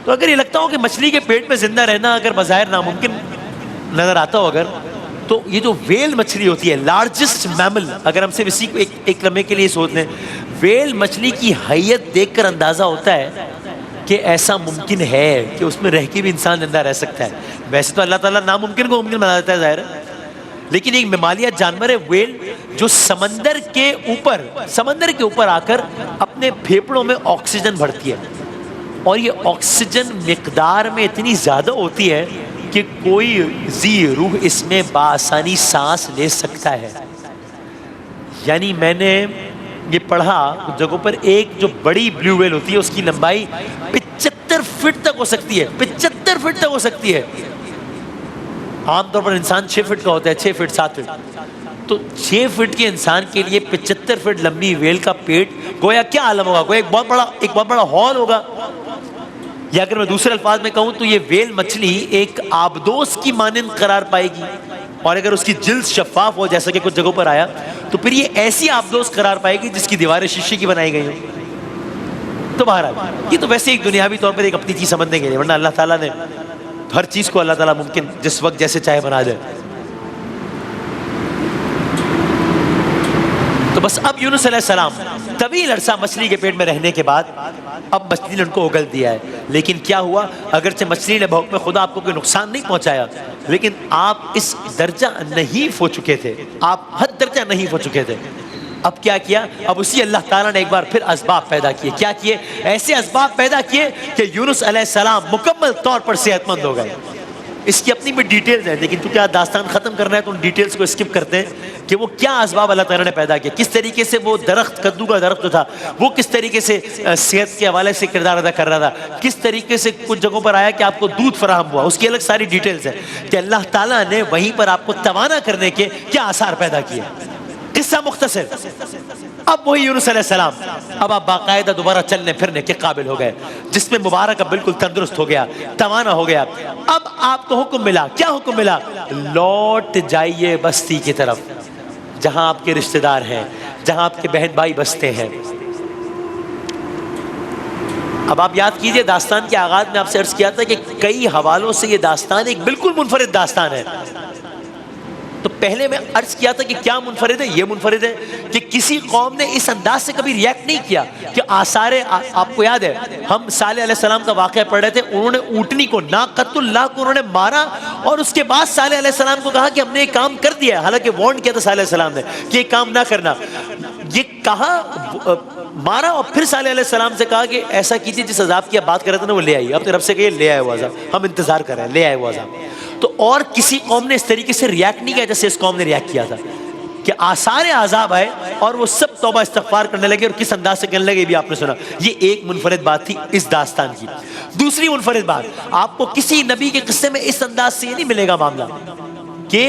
तो अगर ये लगता हो कि मछली के पेट में जिंदा रहना अगर बज़ाहिर नामुमकिन नजर आता हो अगर, तो ये जो वेल मछली होती है, लार्जेस्ट मैमल, अगर हम सिर्फ इसी को एक लम्हे के लिए सोच लें, वेल मछली की हैयत देखकर अंदाजा होता है कि ऐसा मुमकिन है कि उसमें रह के भी इंसान जिंदा रह सकता है। वैसे तो अल्लाह ताला नामुमकिन को मुमकिन बना देता है ज़ाहिर है, लेकिन एक ममालिया जानवर है वेल, जो समंदर के ऊपर आकर अपने फेफड़ों में ऑक्सीजन भरती है, और ये ऑक्सीजन मिकदार में इतनी ज़्यादा होती है कि कोई जी रूह इसमें बासानी सांस ले सकता है। यानी मैंने ये पढ़ा जगहों पर, एक जो बड़ी ब्लू व्हेल होती है उसकी लंबाई 75 फीट तक हो सकती है, 75 फीट तक हो सकती है। आमतौर पर इंसान 6 फीट का होता है, 6 फीट 7 फीट, तो 6 फीट के इंसान के लिए 75 फीट लंबी वेल का पेट गोया क्या आलम होगा, गोया एक बहुत बड़ा हॉल होगा। या अगर मैं दूसरे अल्फाज में कहूं तो ये वेल मछली एक आबदोस की मानंद करार पाएगी, और अगर उसकी जिल्द शफाफ हो जैसा कि कुछ जगहों पर आया, तो फिर ये ऐसी आबदोस करार पाएगी जिसकी दीवारें शीशे की बनाई गई हो। तो बहरहाल ये तो वैसे एक दुनियावी तौर पर एक अपनी चीज समझने के लिए, वरना अल्लाह ताला ने हर चीज को अल्लाह ताला मुमकिन जिस वक्त जैसे चाहे बना दे। तो बस अब यूनुस अलैहिस्सलाम तवील अरसा मछली के पेट में रहने के बाद अब मछली ने उनको उगल दिया है। लेकिन क्या हुआ, अगरचे मछली ने बहुक्म खुदा आपको कोई नुकसान नहीं पहुंचाया, लेकिन आप इस दर्जा नहीफ हो चुके थे, आप हद दर्जा नहीफ हो चुके थे। अब क्या किया, अब उसी अल्लाह ताला ने एक बार फिर असबाब पैदा किए। क्या किए, ऐसे असबाब पैदा किए कि यूनुस अलैहिस्सलाम मुकम्मल तौर पर सेहतमंद हो गए। इसकी अपनी भी डिटेल्स है, लेकिन क्योंकि आज दास्तान खत्म करना है तो उन डिटेल्स को स्किप करते हैं कि वो क्या असबाब अल्लाह ताला ने पैदा किया, किस तरीके से वो दरख्त, कद्दू का दरख्त जो था वो किस तरीके से सेहत के हवाले से किरदार अदा कर रहा था, किस तरीके से कुछ जगहों पर आया कि आपको दूध फराहम हुआ, उसकी अलग सारी डिटेल्स है कि अल्लाह ताला ने वहीं पर आपको तवाना करने के क्या आसार पैदा किए। किस्सा मुख्तसर। अब वही यूनुस अलैहिस्सलाम, अब आप बाकायदा दोबारा चलने फिरने के काबिल हो गए, जिसमें मुबारक अब बिल्कुल तंदुरुस्त हो गया, तवाना हो गया। अब आपको हुक्म मिला, क्या हुक्म मिला, लौट जाइए बस्ती की तरफ जहां आपके रिश्तेदार हैं, जहां आपके बहन भाई बसते हैं। अब आप याद कीजिए, दास्तान के आगाज में आपसे अर्ज किया था कि कई हवालों से ये दास्तान एक बिल्कुल मुनफरिद दास्तान है। तो पहले मैं अर्ज किया था कि क्या मुनफरिद है, ये मुनफरिद है कि किसी कौम ने इस अंदाज से कभी रिएक्ट नहीं किया कि आसारे आपको याद है हम सालेह अलैहिस्सलाम का वाक़या पढ़ रहे थे, उन्होंने ऊँटनी को, नाक़तुल्लाह को उन्होंने मारा, और उसके बाद सालेह अलैहिस्सलाम को कहा कि हमने एक काम कर दिया, हालांकि वार्न किया था सालेह अलैहिस्सलाम ने कि ये काम ना करना। ये कहा, मारा, और फिर सालेह अलैहिस्सलाम से कहा कि ऐसा कीजिए जिस अजाब की आप बात कर रहे थे ना वो ले आइए, अपने रब से कहिए ले आए वो अजाब, हम इंतजार कर रहे हैं, ले आए वो अजाब। तो और किसी कौम ने इस तरीके से रिएक्ट नहीं किया जैसे इस कौम ने रिएक्ट किया था कि आसारे अजाब आए और वो सब तौबा इस्तग़फ़ार करने लगे, और किस अंदाज से करने लगे भी आपने सुना। ये एक मुनफरिद बात थी इस दास्तान की। दूसरी मुनफरिद बात, आपको किसी नबी के किस्से में इस अंदाज से ये नहीं मिलेगा मामला कि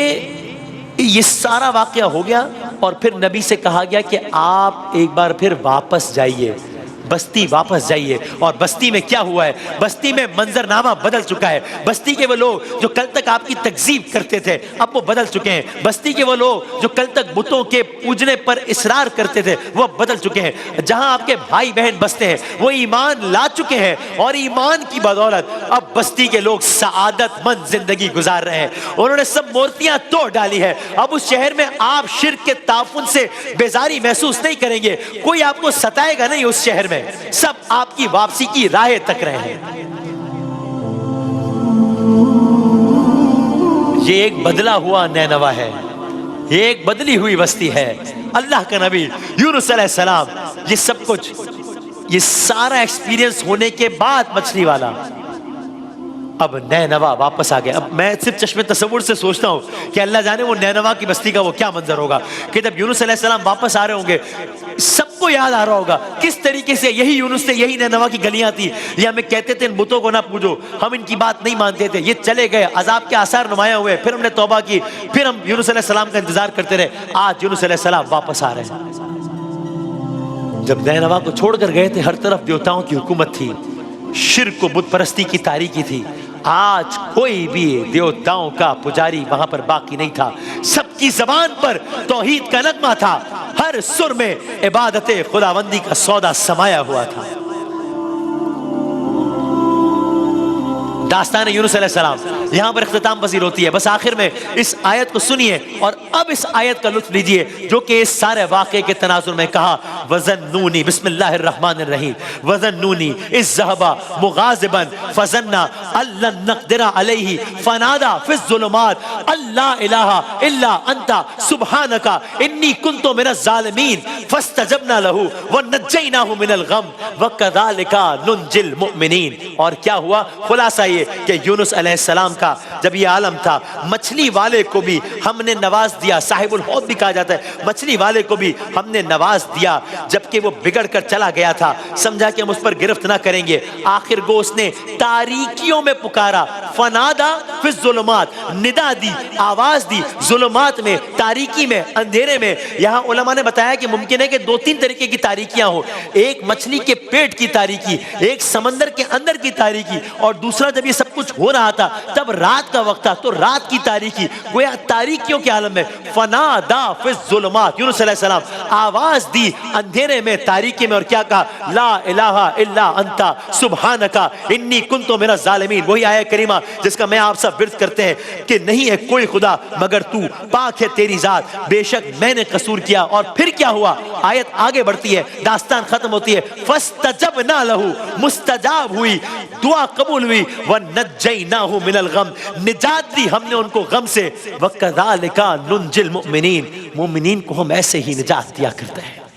ये सारा वाक़या हो गया और फिर नबी से कहा गया कि आप एक बार फिर वापस जाइए, बस्ती वापस जाइए। और बस्ती में क्या हुआ है, बस्ती में मंजरनामा बदल चुका है। बस्ती के वो लोग जो कल तक आपकी तकज़ीब करते थे अब वो बदल चुके हैं। बस्ती के वो लोग जो कल तक बुतों के पूजने पर इसरार करते थे वो अब बदल चुके हैं। जहां आपके भाई बहन बसते हैं वो ईमान ला चुके हैं, और ईमान की बदौलत अब बस्ती के लोग सआदतमंद जिंदगी गुजार रहे हैं। उन्होंने सब मूर्तियां तोड़ डाली है। अब उस शहर में आप शिर्क के ताफुन से बेजारी महसूस नहीं करेंगे, कोई आपको सताएगा नहीं उस शहर में, सब आपकी वापसी की राहें तक रहे हैं। ये एक बदला हुआ नैनवा है, ये एक बदली हुई बस्ती है। अल्लाह का नबी यूनुस अलैहिस्सलाम, ये सब कुछ, ये सारा एक्सपीरियंस होने के बाद मछली वाला अब नैनवा वापस आ गया। अब मैं सिर्फ चश्मे तसव्वुर से सोचता हूँ कि अल्लाह जाने वो नैनवा की बस्ती का वो क्या मंजर होगा कि जब यूनुस अलैहिस्सलाम वापस आ रहे होंगे, सबको याद आ रहा होगा किस तरीके से यही यूनुस थे, यही नैनवा की गलियां थी। ये हमें कहते थे इन बुतों को ना पूजो, हम इनकी बात नहीं मानते थे, ये चले गए, अजाब के आसार नुमायां हुए, फिर हमने तौबा की, फिर हम यूनुस अलैहिस्सलाम का इंतजार करते रहे। आज यूनुस अलैहिस्सलाम वापस आ रहे हैं। जब नैनवा को छोड़कर गए थे हर तरफ देवताओं की हुकूमत थी, शिर्क को बुत परस्ती की तारीकी थी। आज कोई भी देवताओं का पुजारी वहां पर बाकी नहीं था, सबकी जबान पर तौहीद का नगमा था, हर सुर में इबादत खुदावंदी का सौदा समाया हुआ था। दास्तान यूनुस अलैहिस्सलाम यहाँ पर इख्तिताम पसीर होती है। बस आखिर में इस आयत को सुनिए और अब इस आयत का लुत्फ लीजिए जो कि इस सारे वाक़े के तनाजुर में कहा, वज़न्नूनी बिस्मिल्लाहिर्रहमानिर्रहीम वज़न्नूनी इज़ ज़हबा मुग़ाज़िबन फ़ज़न्ना अल्लन नक़दिर अलैहि फ़नादा फ़िज़्ज़ुलुमात अल्ला इलाहा इल्ला अंता सुब्हानका इन्नी कुन्तु मिनज़ ज़ालिमीन फ़स्तजबना लहू व नज्जयनाहु मिनल गम व कज़ालिका नुंजिल मुमिनीन। और क्या हुआ? खुलासा ये कि यूनुस अलैहिस्सलाम का जब ये आलम था, मछली वाले को भी हमने नवाज दिया, साहिबुल हौद भी कहा जाता है, मछली वाले को भी हमने नवाज दिया जबकि वो बिगड़ कर चला गया था। समझा कि हम उस पर गिरफ्त ना करेंगे। आखिर को उसने तारीकियों में पुकारा, फनादा फिज़्ज़ुलुमात, निदा दी, आवाज दी, जुलुमात में, तारीकी में, अंधेरे में। यहाँ उलमा ने बताया कि मुमकिन है कि 2-3 तरीके की तारीकियां हो, एक मछली के पेट की तारीकी, एक समंदर के अंदर की तारीकी, और दूसरा जब ये सब कुछ हो रहा था तब रात का वक्त था तो रात की तारीकी। गोया तारीकियों के आलम में फनादा फिज़्ज़ुलुमात, यूनुस अलैहिस्सलाम आवाज दी अंधेरे में, तारीकी में, और क्या कहा? ला इलाहा इल्ला अंता सुब्हानका इन्नी कुन्तु मिनज़ ज़ालिमीन। वही आयत करीमा जिसका मैं आप सब विर्द करते हैं कि नहीं है कोई खुदा मगर तू, पाक है तेरी जात, बेशक मैंने कसूर किया। और फिर क्या हुआ? आयत आगे बढ़ती है, दास्तान खत्म होती है, फस्तजबना लहू, मुस्तजाब हुई, दुआ कबूल हुई, व नज्जयनाहु मिनल गम, निजात दी हमने उनको गम से, व कज़ालिका नुंजिल मुमिनीन, मुमिनीन को हम ऐसे ही निजात दिया करते हैं।